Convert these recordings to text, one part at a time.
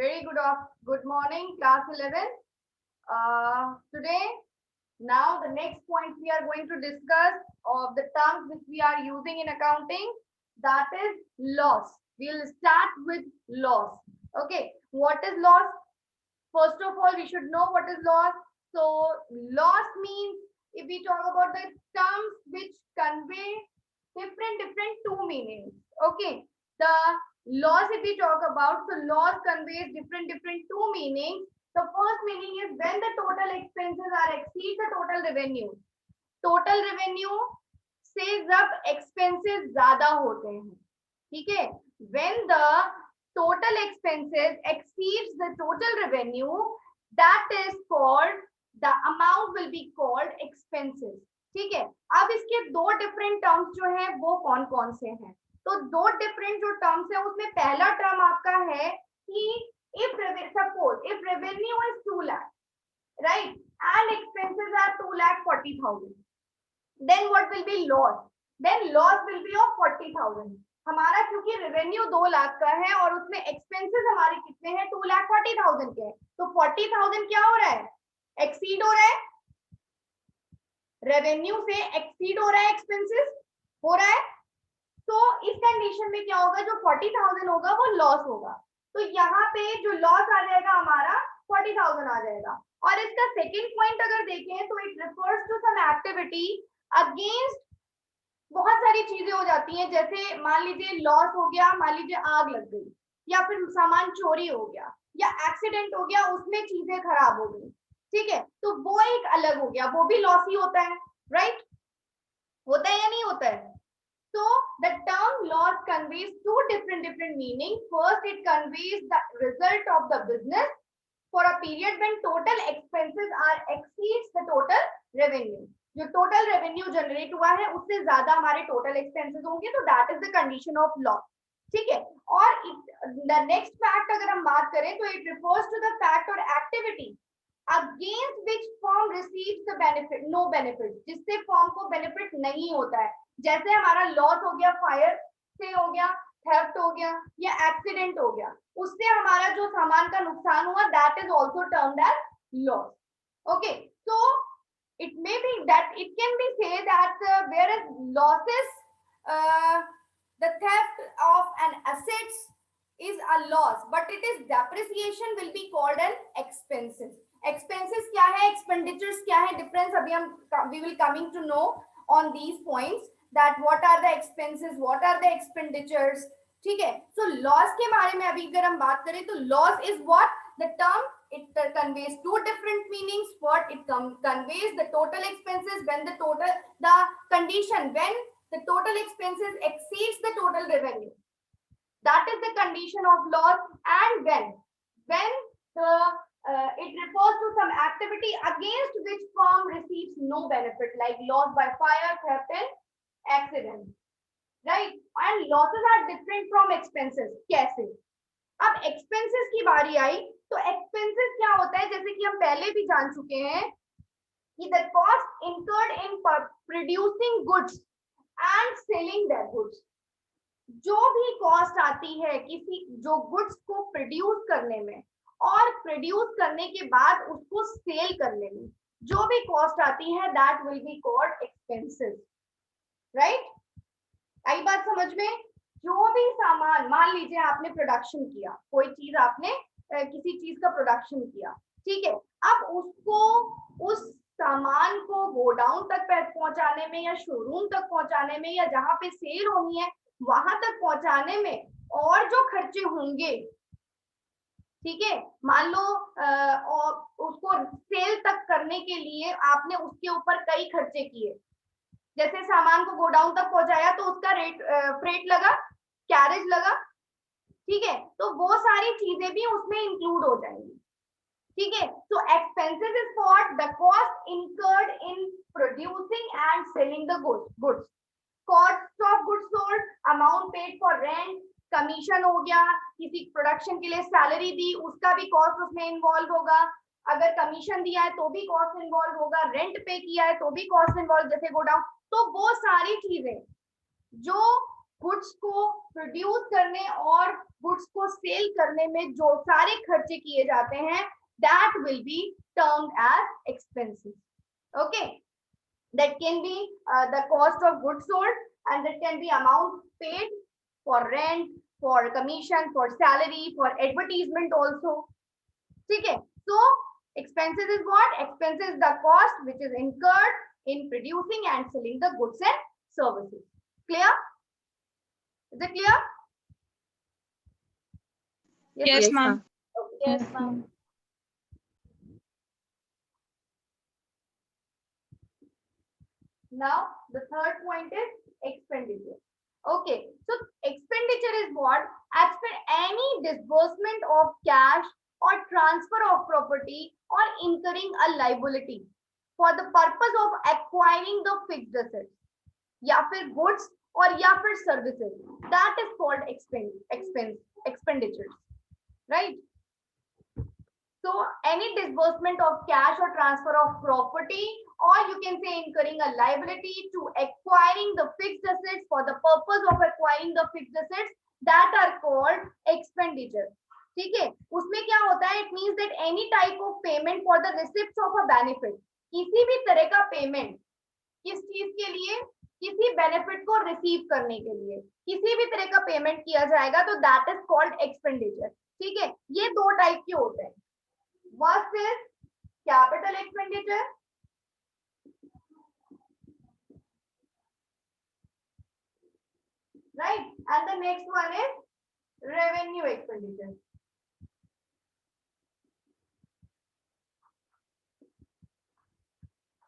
Very good morning, class 11. Today, now the next point we are going to discuss of the terms which we are using in accounting, that is loss. We'll start with loss. Okay, what is loss? First of all, we should know what is loss. So, loss means if we talk about the terms which convey different two meanings. Okay, the loss if we talk about, so loss conveys different two meanings. The first meaning is when the total expenses are exceed the total revenue. Total revenue से जब expenses ज्यादा होते हैं, ठीक है, when the total expenses exceeds the total revenue, that is called, the amount will be called expenses. ठीक है, अब इसके दो डिफरेंट टर्म्स जो है वो कौन कौन से हैं? तो दो डिफरेंट जो टर्म्स है उसमें पहला टर्म आपका है कि if suppose if revenue is 2 lakh, right, and expenses are 2,40,000, then what will be loss? Then loss will be of 40,000. हमारा क्योंकि रेवेन्यू 2 लाख का है और उसमें एक्सपेंसेस हमारे कितने हैं? 2,40,000 के हैं, तो 40,000 क्या हो रहा है? एक्सीड हो रहा है, रेवेन्यू से एक्सीड हो रहा है, एक्सपेंसेस हो रहा है. तो इस कंडीशन में क्या होगा? जो 40,000 होगा वो लॉस होगा. तो यहाँ पे जो लॉस आ जाएगा हमारा 40,000 आ जाएगा. और इसका सेकंड पॉइंट अगर देखें तो it refers to some activity against, बहुत सारी चीजें हो जाती हैं, जैसे मान लीजिए लॉस हो गया, मान लीजिए आग लग गई, या फिर सामान चोरी हो गया, या एक्सीडेंट हो गया, उसमें चीजें खराब हो गई. ठीक है, तो वो एक अलग हो गया, वो भी लॉस ही होता है, राइट? होता है या नहीं होता है? So the term loss conveys two different meanings. First, it conveys the result of the business for a period when total expenses are exceeds the total revenue. जो total revenue generate हुआ है उससे ज्यादा हमारे total expenses होंगे, तो that is the condition of loss. ठीक है, और the next fact अगर हम बात करें तो it refers to the fact or activity against which firm receives the benefit, no benefit, जिससे फर्म को बेनिफिट नहीं होता है. जैसे हमारा लॉस हो गया, फायर से हो गया, थेफ्ट हो गया, या एक्सीडेंट हो गया, उससे हमारा जो सामान का नुकसान हुआ, that is also termed as loss. Okay, so it may be that it can be say that whereas losses, the theft of an assets is a loss, but it is depreciation will be called an expenses. Expenses क्या है, expenditures क्या है, difference अभी हम we will coming to know on these points that what are the expenses, what are the expenditures. ठीक है, so loss के बारे में अभी अगर हम बात करें तो loss is what the term, it conveys two different meanings. What it conveys the total expenses when the condition when the total expenses exceeds the total revenue, that is the condition of loss. And when the it refers to some activity against which firm receives no benefit, like loss by fire, theft and accident, right? And losses are different from expenses. कैसे? अब expenses की बारी आई तो expenses क्या होता है, जैसे कि हम पहले भी जान चुके हैं कि the cost incurred in producing goods and selling their goods. जो भी कॉस्ट आती है किसी जो गुड्स को प्रोड्यूस करने में और प्रोड्यूस करने के बाद उसको सेल करने में, जो भी कॉस्ट आती है that will be called expenses, right? आई बात समझ में? जो भी सामान, मान लीजिए आपने प्रोडक्शन किया, कोई चीज आपने किसी चीज का प्रोडक्शन किया, ठीक है, अब उसको उस सामान को गोडाउन तक पहुंचाने में या शोरूम तक पहुंचाने में या जहां पे सेल होनी है वहां तक पहुंचाने में और जो खर्चे होंगे, ठीक है, मान लो उसको सेल तक करने के लिए आपने उसके ऊपर कई खर्चे किए, जैसे सामान को गोडाउन तक पहुंचाया तो उसका रेट फ्रेट लगा, कैरेज लगा, ठीक है, तो वो सारी चीजें भी उसमें इंक्लूड हो जाएंगी. ठीक है, so expenses is what the cost incurred in producing and selling the goods. Cost of goods sold, amount paid for rent, commission हो गया, किसी प्रोडक्शन के लिए सैलरी दी उसका भी कॉस्ट उसमें इन्वॉल्व होगा, अगर कमीशन दिया है तो भी कॉस्ट इन्वॉल्व होगा, रेंट पे किया है तो भी कॉस्ट इन्वॉल्व, जैसे गोडाउन. तो वो सारी चीजें जो गुड्स को प्रोड्यूस करने और गुड्स को सेल करने में जो सारे खर्चे किए जाते हैं, that will be termed as expenses. Okay, that can be the cost of goods sold, and that can be amount paid for rent, for commission, for salary, for advertisement also. ठीक है, so expenses is what? Expenses is the cost which is incurred in producing and selling the goods and services. Clear? Is it clear? Yes, ma'am. Okay. Yes, ma'am. Now the third point is expenditure. Okay, so expenditure is what? As per any disbursement of cash or transfer of property or incurring a liability for the purpose of acquiring the fixed assets, या फिर goods or या फिर services, that is called expenditures, right? So any disbursement of cash or transfer of property, or you can say incurring a liability to acquiring the fixed assets for the purpose of acquiring the fixed assets, that are called expenditure. ठीक है, उसमें क्या होता है? It means that any type of payment for the receipts of a benefit, किसी भी तरह का पेमेंट किस चीज के लिए? किसी बेनिफिट को रिसीव करने के लिए किसी भी तरह का पेमेंट किया जाएगा तो दैट इज कॉल्ड एक्सपेंडिचर. ठीक है, ये दो टाइप के होते हैं. First is capital expenditure, right? And the next one is revenue expenditure.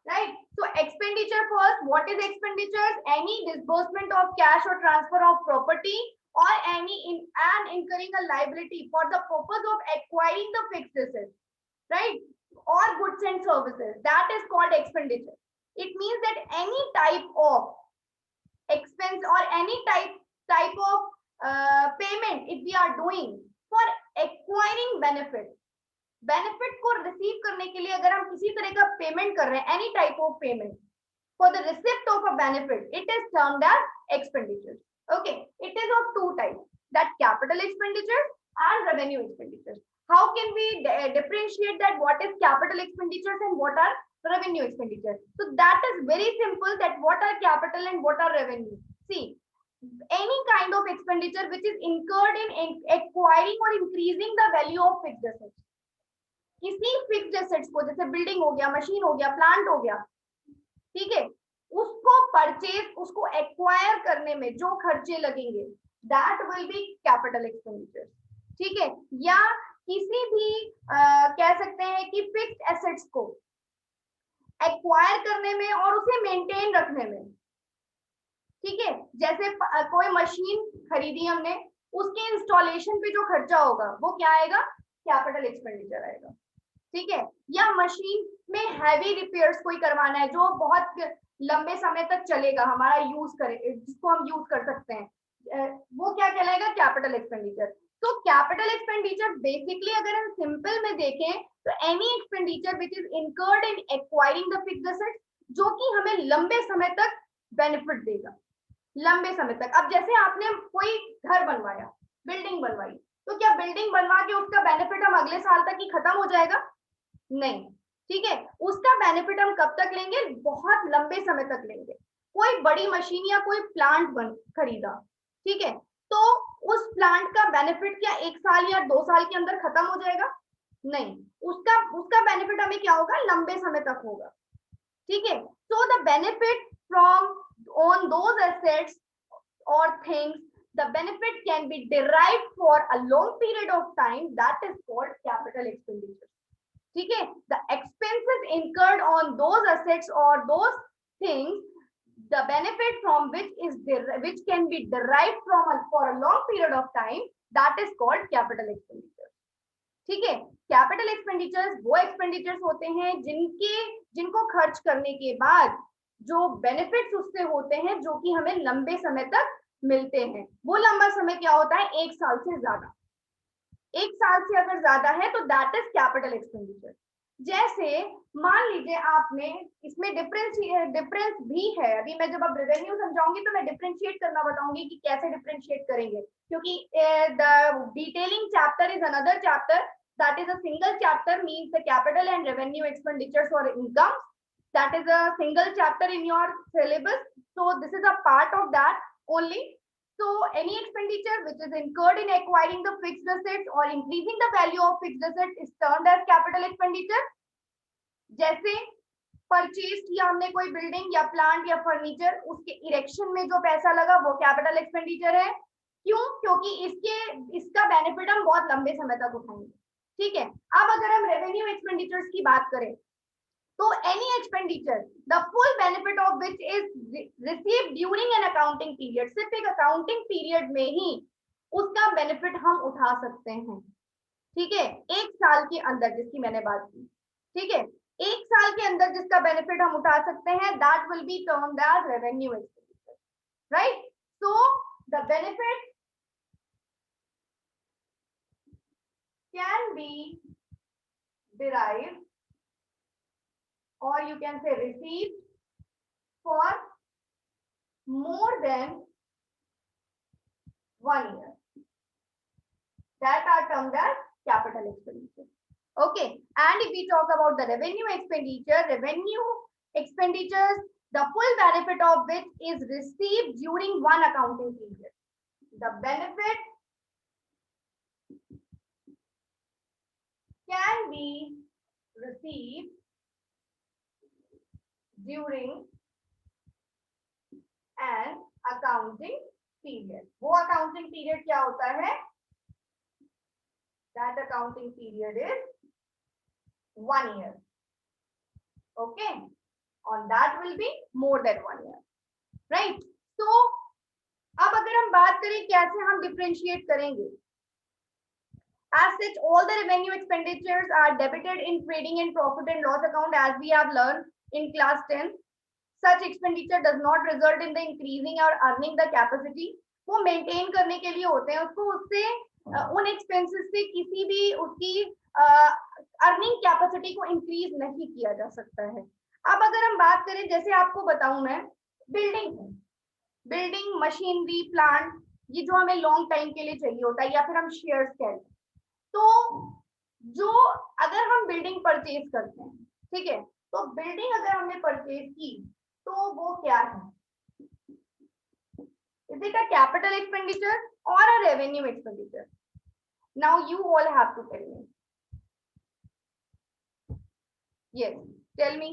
Right? So expenditure first. What is expenditures? Any disbursement of cash or transfer of property or any and incurring a liability for the purpose of acquiring the fixed assets, right? Or goods and services, that is called expenditure. It means that any type of expense or any type of payment if we are doing for acquiring benefit को receive करने के लिए अगर हम किसी तरह का payment कर रहे हैं, any type of payment for the receipt of a benefit, it is termed as expenditure. Okay, it is of two types, that capital expenditure and revenue expenditures. How can we differentiate that what is capital expenditures and what are revenue expenditures? So that is very simple, that what are capital and what are revenue. See, any kind of expenditure which is incurred in acquiring or increasing the value of fixed assets. किसी fixed assets को, जैसे building हो गया, machine हो गया, plant हो गया, ठीक है, उसको परचेज, उसको एक्वायर करने में जो खर्चे लगेंगे, that will B capital expenditure. ठीक है, या किसी भी कह सकते हैं कि फिक्स्ड एसेट्स को एक्वायर करने में और उसे मेंटेन रखने में. ठीक है, जैसे कोई मशीन खरीदी हमने, उसके इंस्टॉलेशन पे जो खर्चा होगा वो क्या आएगा? कैपिटल एक्सपेंडिचर आएगा. ठीक है, या मशीन में हैवी रिपेयर्स कोई करवाना है जो बहुत लंबे समय तक चलेगा, हमारा यूज करे, जिसको हम यूज कर सकते हैं, वो क्या कहलाएगा? Capital expenditure. तो कैपिटल एक्सपेंडिचर बेसिकली अगर हम सिंपल में देखें तो any expenditure which is incurred in acquiring the fixed assets, जो कि हमें लंबे समय तक बेनिफिट देगा, लंबे समय तक. अब जैसे आपने कोई घर बनवाया, बिल्डिंग बनवाई, तो क्या बिल्डिंग बनवा के उसका बेनिफिट हम अगले साल तक ही खत्म हो जाएगा? नहीं. ठीक है, उसका बेनिफिट हम कब तक लेंगे? बहुत लंबे समय तक लेंगे. कोई बड़ी मशीन या कोई प्लांट खरीदा, ठीक है, तो उस प्लांट का बेनिफिट क्या 1 साल या 2 साल के अंदर खत्म हो जाएगा? नहीं, उसका बेनिफिट हमें क्या होगा? लंबे समय तक होगा. ठीक है, सो the benefit from on those assets और things, the benefit can be derived for a long period of time, that is called capital expenditure. ठीक है, the expenses incurred on those assets or those things, the benefit from which can be derived from for a long period of time, that is called capital expenditure. ठीक है, capital expenditures वो expenditures होते हैं जिनको खर्च करने के बाद जो बेनिफिट्स उससे होते हैं, जो कि हमें लंबे समय तक मिलते हैं. वो लंबा समय क्या होता है? 1 साल से ज्यादा. 1 साल से अगर ज्यादा है तो दैट इज कैपिटल एक्सपेंडिचर. जैसे मान लीजिए आपने इसमें डिफरेंस भी है, अभी मैं जब अब रेवेन्यू समझाऊंगी तो मैं डिफरेंशिएट करना बताऊंगी कि कैसे डिफरेंशिएट करेंगे, क्योंकि the detailing chapter is another chapter, that is a single chapter, means the capital and revenue expenditures और income, that is a single chapter in your syllabus, so this is a part of that only. So any expenditure which is incurred in acquiring the fixed assets or increasing the value of fixed assets is termed as capital expenditure. जैसे purchase किया हमने कोई building या plant या furniture, उसके erection में जो पैसा लगा वो कैपिटल एक्सपेंडिचर है। क्यों? क्योंकि इसका बेनिफिट हम बहुत लंबे समय तक उठाएंगे। ठीक है, अब अगर हम रेवेन्यू एक्सपेंडिचर्स की बात करें तो any expenditure the full benefit of which is received during an accounting period, सिर्फ एक अकाउंटिंग पीरियड में ही उसका बेनिफिट हम उठा सकते हैं। ठीक है, एक साल के अंदर जिसकी मैंने बात की, ठीक है, एक साल के अंदर जिसका बेनिफिट हम उठा सकते हैं, that will be termed as revenue expenditure, right? So the benefit can be derived or you can say received for more than 1 year, that are termed as capital expenditure. Okay, and if we talk about the revenue expenditures, the full benefit of which is received during one accounting period. The benefit can be received during an accounting period. वो accounting period क्या होता है? That accounting period is 1 year. Okay, on that will be more than 1 year, right? So अब अगर हम बात करें कैसे हम डिफरेंशिएट करेंगे, as such all the revenue expenditures are debited in trading and profit and loss account as we have learned in class 10. Such expenditure does not result in the increasing or earning the capacity. वो maintain करने के लिए होते हैं, उसको उससे उन expenses से किसी भी उसकी अर्निंग कैपेसिटी को इंक्रीज नहीं किया जा सकता है। अब अगर हम बात करें, जैसे आपको बताऊं मैं, बिल्डिंग मशीनरी प्लांट, ये जो हमें लॉन्ग टाइम के लिए चाहिए होता है, या फिर हम शेयर्स कह लें, तो जो अगर हम बिल्डिंग परचेज करते हैं, ठीक है, तो बिल्डिंग अगर हमने परचेज की तो वो क्या है? Is it a capital expenditure or a revenue expenditure? Now you all have to tell me. Yes, tell me.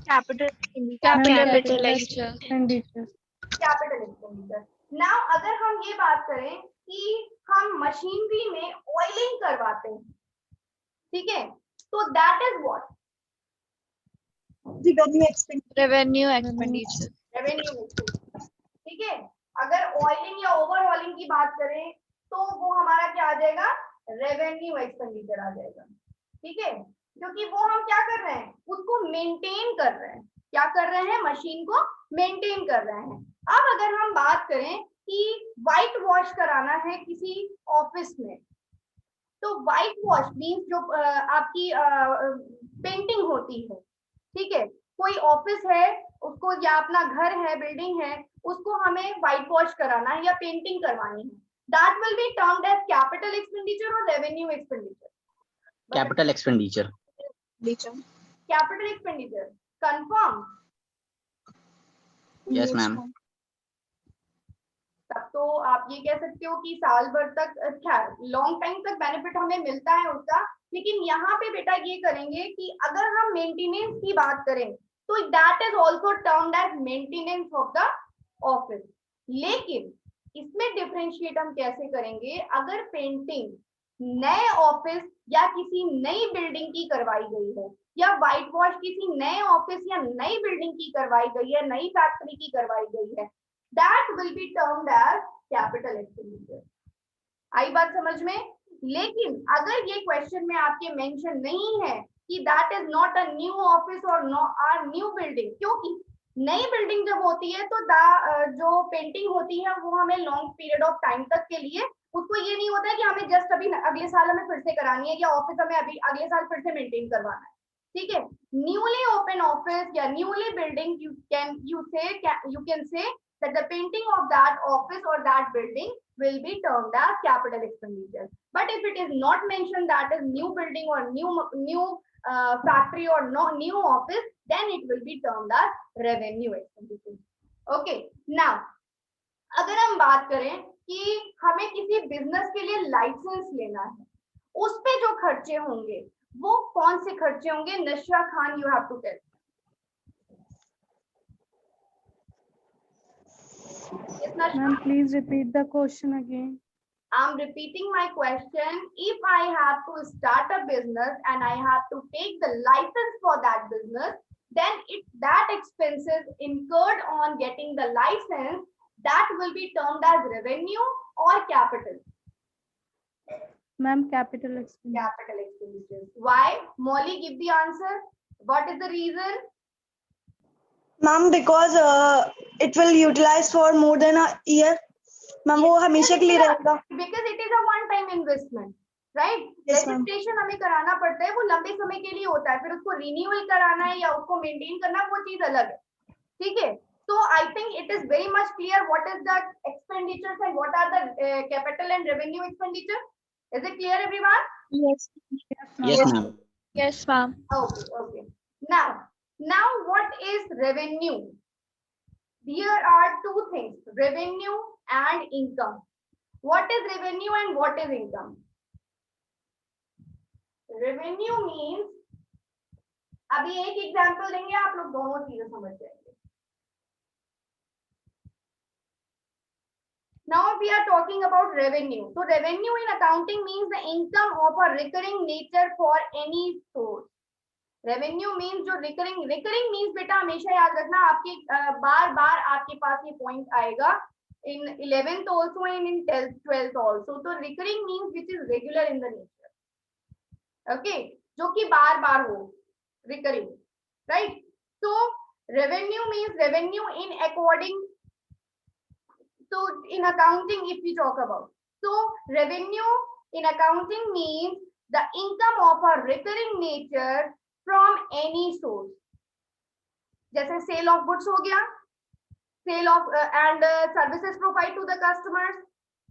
Capital expenditure. Capital expenditure. Now अगर हम ये बात करें कि हम मशीनरी में ऑयलिंग करवाते हैं, ठीक है, तो that is what? Revenue expenditure. ठीक है, अगर ऑयलिंग या ओवरहॉलिंग की बात करें तो वो हमारा क्या आ जाएगा? रेवेन्यू एक्सपेंडिचर आ जाएगा। ठीक है, क्योंकि वो हम क्या कर रहे हैं? उसको मेंटेन कर रहे हैं। क्या कर रहे हैं? मशीन को मेंटेन कर रहे हैं। अब अगर हम बात करें कि व्हाइट वॉश कराना है किसी ऑफिस में, तो व्हाइट वॉश मीन्स जो आपकी पेंटिंग होती है, ठीक है, कोई ऑफिस है उसको, या अपना घर है, बिल्डिंग है, उसको हमें व्हाइट वॉश कराना है या पेंटिंग करवानी है, that will be termed as capital expenditure और revenue expenditure? Capital expenditure. Capital expenditure confirm? Yes ma'am. तब तो आप ये कह सकते हो कि साल भर तक, अच्छा लॉन्ग टाइम तक बेनिफिट हमें मिलता है उसका। लेकिन यहाँ पे बेटा ये करेंगे कि अगर हम मेंटेनेंस की बात करें तो that is also termed as maintenance of the office. लेकिन इसमें डिफरेंशिएट हम कैसे करेंगे? अगर पेंटिंग नए ऑफिस या किसी नई बिल्डिंग की करवाई गई है, या व्हाइट वॉश किसी नए ऑफिस या नई बिल्डिंग की करवाई गई है, नई फैक्ट्री की करवाई गई है, that will be termed as capital expenditure। आई बात समझ में? लेकिन अगर ये क्वेश्चन में आपके मेंशन नहीं है कि that is not a new office or no a new building, क्योंकि नई बिल्डिंग जब होती है तो जो पेंटिंग होती है वो हमें लॉन्ग पीरियड ऑफ टाइम तक के लिए, उसको ये नहीं होता है कि हमें जस्ट अभी अगले साल हमें फिर से करानी है या ऑफिस हमें अभी अगले साल फिर से मेंटेन करवाना है, ठीक है। न्यूली ओपन ऑफिस या newly building, you can say that the painting of that office or that building will be termed as capital expenditure. But if it is not mentioned that is new building or new factory or no new office, then it will be termed as revenue expenditure. Okay, now अगर हम बात करें कि हमें किसी business के लिए licence लेना है, उस पे जो खर्चे होंगे वो कौन से खर्चे होंगे? Nasha Khan, you have to tell. Ma'am, please repeat the question again. I'm repeating my question. If I have to start a business and I have to take the license for that business, then that expenses incurred on getting the license, that will be termed as revenue or capital. Ma'am, capital expenditure. Capital expenditures. Why? Molly, give the answer. What is the reason? Ma'am because it will utilize for more than a year. Ma'am वो हमेशा के लिए रहेगा। Because it is a one time investment, right? Yes, ma'am. Registration हमें कराना पड़ता है, वो लंबे समय के लिए होता है, फिर उसको रिन्यूअल कराना है या उसको मेंटेन करना, वो चीज अलग है, ठीक है। So I think it is very much clear what is the expenditures and what are the capital and revenue expenditure. Is it clear, everyone? Yes. Yes, ma'am. Yes, ma'am. Okay, okay. Now what is revenue? Here are two things, revenue and income. What is revenue and what is income? Revenue means, अभी एक example देंगे, आप लोग दोनों चीजें समझ जाएंगे। Now we are talking about revenue. So revenue in accounting means the income of a recurring nature for any source. Revenue means जो रिकरिंग मीन्स बेटा हमेशा याद रखना, आपके बार बार आपके पास ये पॉइंट आएगा इन 11th also and in 12th also. तो recurring means which is regular in the nature, okay, जो कि बार बार हो, रिकरिंग, राइट। तो revenue means revenue in according, so in accounting if we talk about, so revenue in accounting means the income of a recurring nature from any source. जैसे sale of goods हो गया, sale of and services provided to the customers.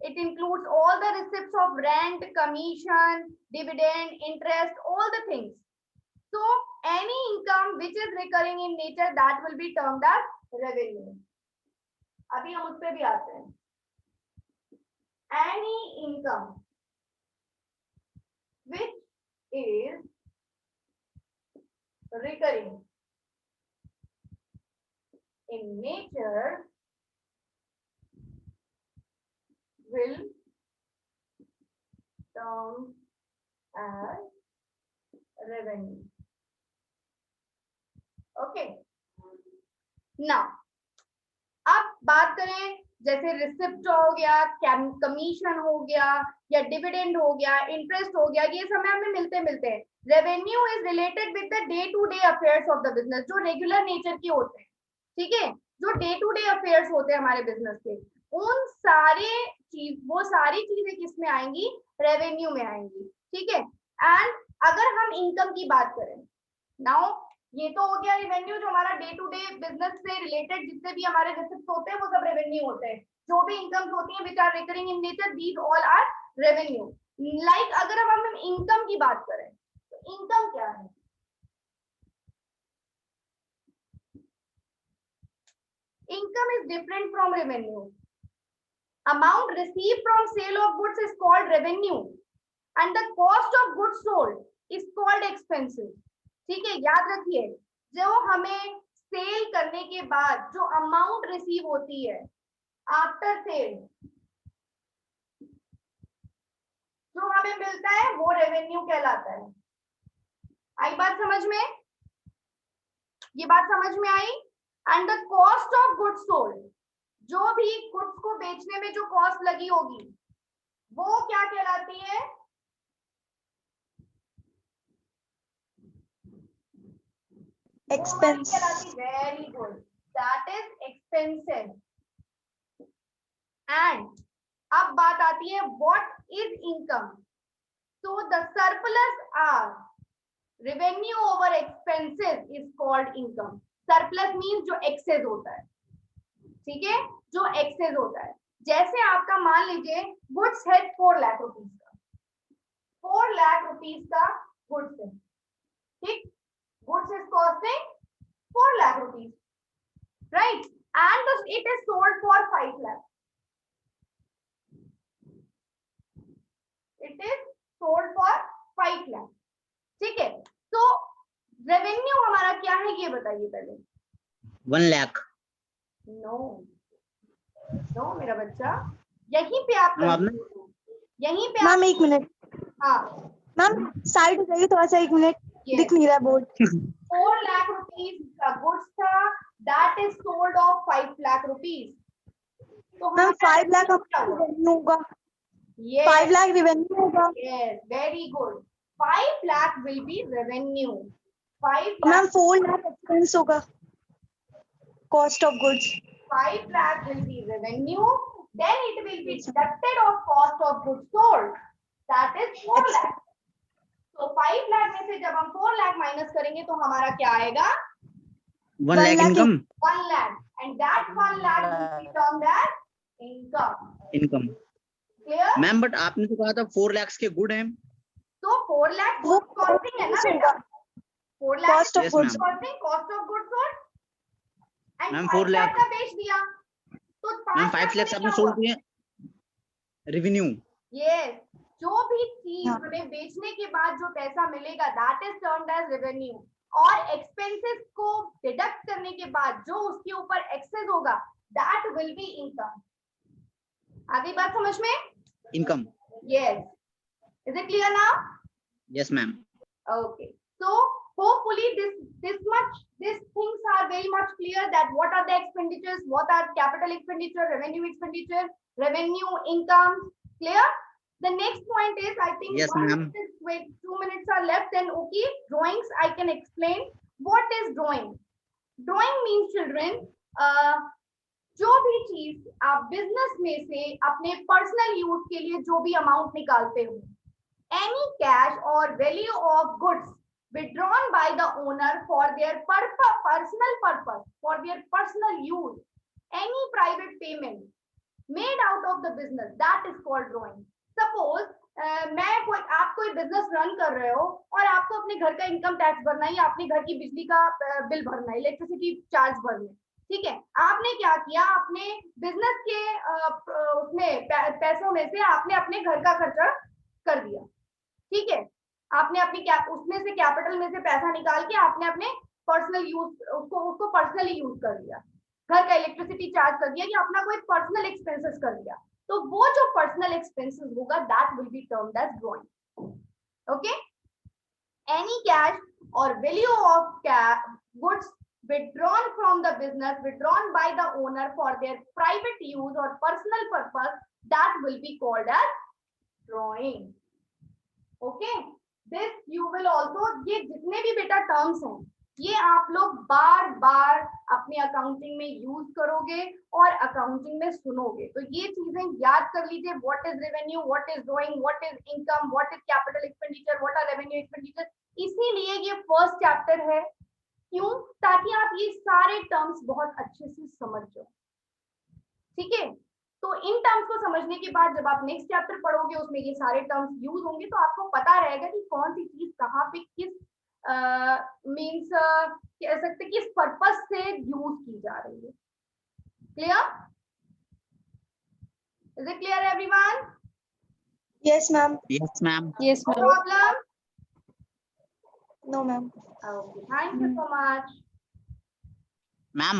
It includes all the receipts of rent, commission, dividend, interest, all the things. So any income which is recurring in nature, that will be termed as revenue. अभी हम उस पे भी आते हैं। Any income which is recurring in nature will term as revenue. Okay. Now, अब बात करें जैसे रिसिप्ट हो गया, कमीशन हो गया या डिविडेंड हो गया, इंटरेस्ट हो गया, ये समय हमें मिलते हैं। Revenue is related with the day to day affairs of the business, जो रेगुलर नेचर के होते हैं, ठीक है, जो डे टू डे अफेयर्स होते हैं हमारे बिजनेस के, वो सारी चीजें किस में आएंगी? रेवेन्यू में आएंगी, ठीक है। एंड अगर हम इनकम की बात करें, नाउ ये तो हो गया रेवेन्यू, जो हमारा डे टू डे बिजनेस से रिलेटेड जितने भी हमारे रिसिप्ट होते हैं वो सब रेवेन्यू होते हैं। जो भी इनकम्स होती हैं which are recurring in nature, these all are revenue. Like अगर हम इनकम की बात करें तो इनकम क्या है? Income is different from revenue. Amount received from sale of goods is called revenue and the cost of goods sold is called expenses. ठीक है, याद रखिए, जो हमें सेल करने के बाद जो अमाउंट रिसीव होती है आफ्टर सेल, जो हमें मिलता है वो रेवेन्यू कहलाता है। आई बात समझ में? ये बात समझ में आई? And the cost of goods sold, जो भी गुड्स को बेचने में जो कॉस्ट लगी होगी वो क्या कहलाती है? Expense. Very good, that is expenses. And अब बात आती है what is income. So the surplus are revenue over expenses is called income. Surplus means जो excess होता है, ठीक है, जो excess होता है. जैसे आपका मान लीजिए गुड्स है 4 लाख रुपीस का, 4 लाख रुपीस का गुड्स है, ठीक, goods is costing 4 lakh rupees, right, and it is sold for 5 lakh. It is sold for 5 lakh, ठीक है. तो रेवेन्यू हमारा क्या है ये बताइए पहले. 1 लाख. नो नो मेरा बच्चा, यहीं पे आप यहीं पे मैम 1 मिनट. हाँ मैम साइड हो जाइए थोड़ा सा, 1 मिनट. दिख नहीं रहा बोर्ड. 4 लाख रुपीस का गुड्स था, that is sold of 5 lakh rupees. तो मैम 5 लाख रेवेन्यू होगा. 5 लाख रेवेन्यू होगा. Yes very good. 5 lakh will be revenue. 5 ma'am lakh 4 lakh expense होगा. Cost of goods. 5 lakh will be revenue, then it will be deducted of cost of goods sold, that is 4 lakh. So 5 lakh में से जब हम 4 lakh minus करेंगे तो हमारा क्या आएगा? 1 lakh income. 1 lakh, and that 1 lakh will be termed as income. Clear? Ma'am but आपने तो कहा था 4 lakhs के गुड हैं. तो 4 lakh good costing है ना बेटा? 4 lakh Cost of goods. costing, cost of goods sold. And ma'am 4 4 lakh lakh का बेच दिया तो मैम 5 lakhs आपने सोल्ड किए रेवेन्यू. यस, जो भी चीज हाँ. हमें बेचने के बाद जो पैसा मिलेगा that is termed as revenue, और एक्सपेंसेस को डिडक्ट करने के बाद जो उसके ऊपर एक्सेस होगा दैट विल बी इनकम. आगे बात समझ में? Income. Yes, is it clear now? Yes ma'am. Okay, so hopefully this things are very much clear that what are the expenditures, what are capital expenditure, revenue expenditure, revenue, income. Clear? The next point is, I think Yes, ma'am. 2 minutes are left. Then okay, drawings I can explain. What is drawing? Drawing means children, जो भी चीज आप business में से अपने personal use के लिए जो भी अमाउंट निकालते हो, any cash or value of goods withdrawn by the owner for their personal purpose, for their personal use, any private payment made out of the business, that is called drawing. Suppose आप कोई business run कर रहे हो और आपको अपने घर का इनकम टैक्स भरना है, या अपने घर की बिजली का बिल भरना है, इलेक्ट्रिसिटी चार्ज भरना है, ठीक है. आपने क्या किया, अपने बिजनेस के उसमें पैसों में से आपने अपने घर का खर्चा कर दिया, ठीक है. आपने अपनी उसमें से कैपिटल में से पैसा निकाल के आपने अपने पर्सनल यूज उसको पर्सनली यूज कर लिया, घर का इलेक्ट्रिसिटी चार्ज कर दिया, या अपना कोई पर्सनल एक्सपेंसेस कर लिया. तो वो जो पर्सनल एक्सपेंसेस होगा that will be termed as drawing. Okay, any cash और value of goods withdrawn from the business, withdrawn by the owner for their private use or personal purpose, that will be called as drawing. Okay, this you will also, ये जितने भी बेटा terms हैं ये आप लोग बार बार अपने अकाउंटिंग में यूज करोगे और अकाउंटिंग में सुनोगे. तो ये चीजें याद कर लीजिए. What is revenue, what is drawing, what is income, what is capital expenditure, what are revenue expenditure. इसीलिए ये फर्स्ट चैप्टर है. क्यों? ताकि आप ये सारे टर्म्स बहुत अच्छे से समझ जाओ, ठीक है. तो इन टर्म्स को समझने के बाद जब आप नेक्स्ट चैप्टर पढ़ोगे उसमें ये सारे टर्म्स यूज होंगे, तो आपको पता रहेगा कि कौन सी चीज कहाँ पे किस मींस कह सकते किस पर्पस से यूज की जा रही है. Clear? Is it clear everyone? Yes, ma'am. Yes ma'am. Yes, No ma'am. problem? No, ma'am. Okay, thank you so much. Ma'am,